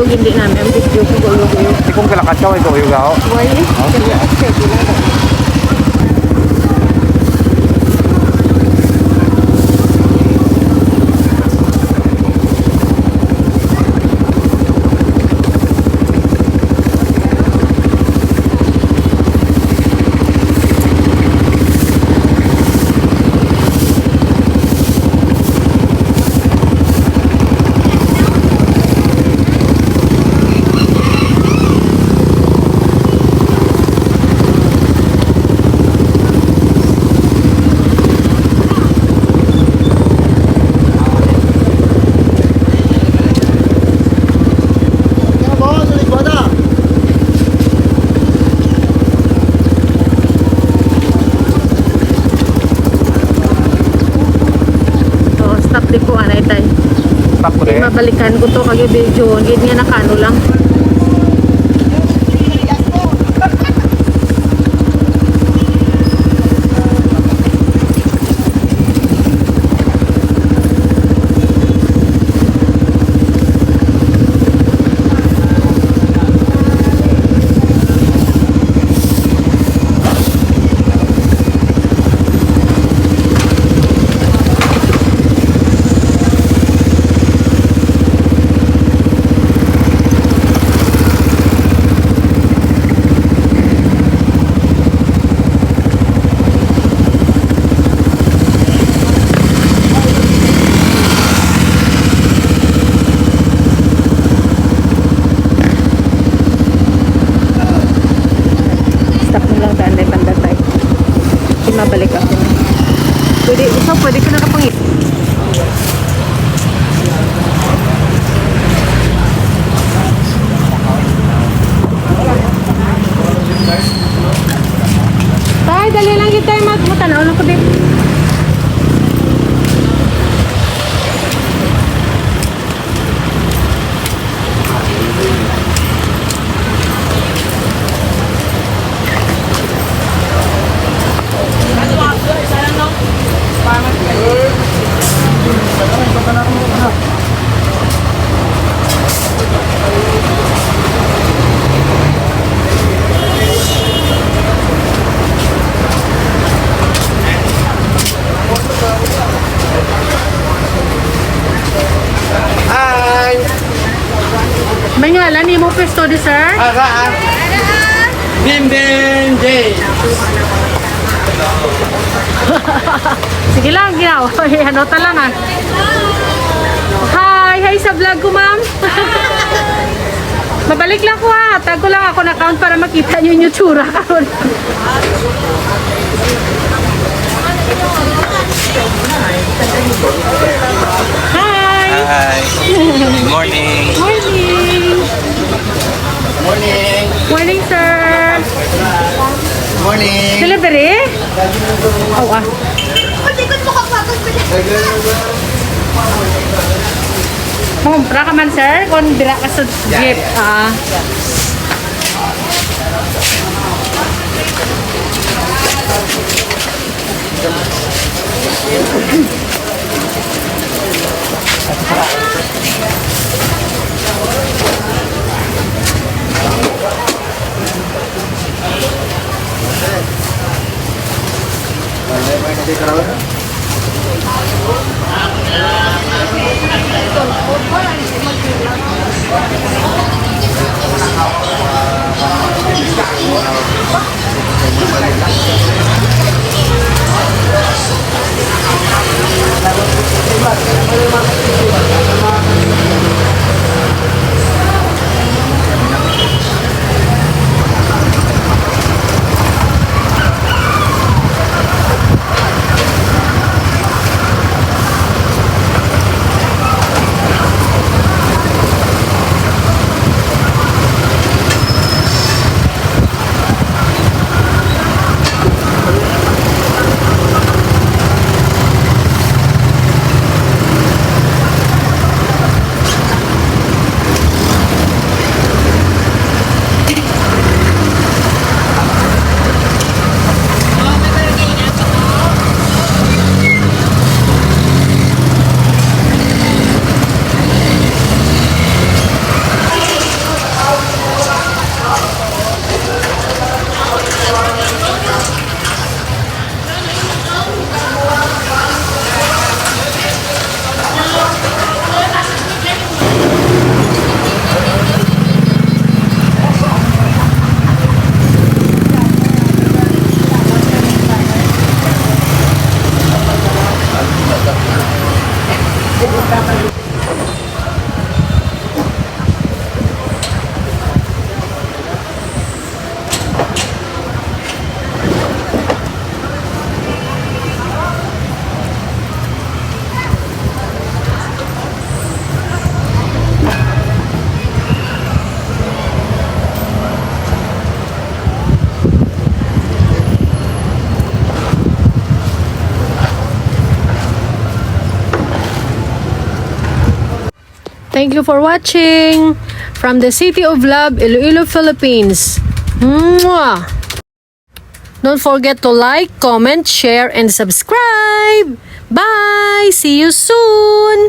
hindi namin ang video ko guyo-guyo. Hindi kong kalakat ka, ito yung gao. Why? Mabalikan ko to kag video gid nga nakano lang. Mabalik ako. Pwede ko nakapangit. Tay, dali lang kita matanaw lang ko din. May ngalan ni mo pesto di sir? Bimbing J. Sige lang, ginaw. Ano ta lang ah. Hi sa vlog ko ma'am. Mabalik lang ko ha. Tago lang ako na account para makita nyo yung tsura. Hi! Hi. Good morning. Morning! Morning. Morning sir! Morning. Delivery? Oh ah. Kumpra ka man sir? Kung dira ka sa jeep ah. Thank you for watching. From the City of Love, Iloilo, Philippines. Mwah! Don't forget to like, comment, share, and subscribe. Bye! See you soon!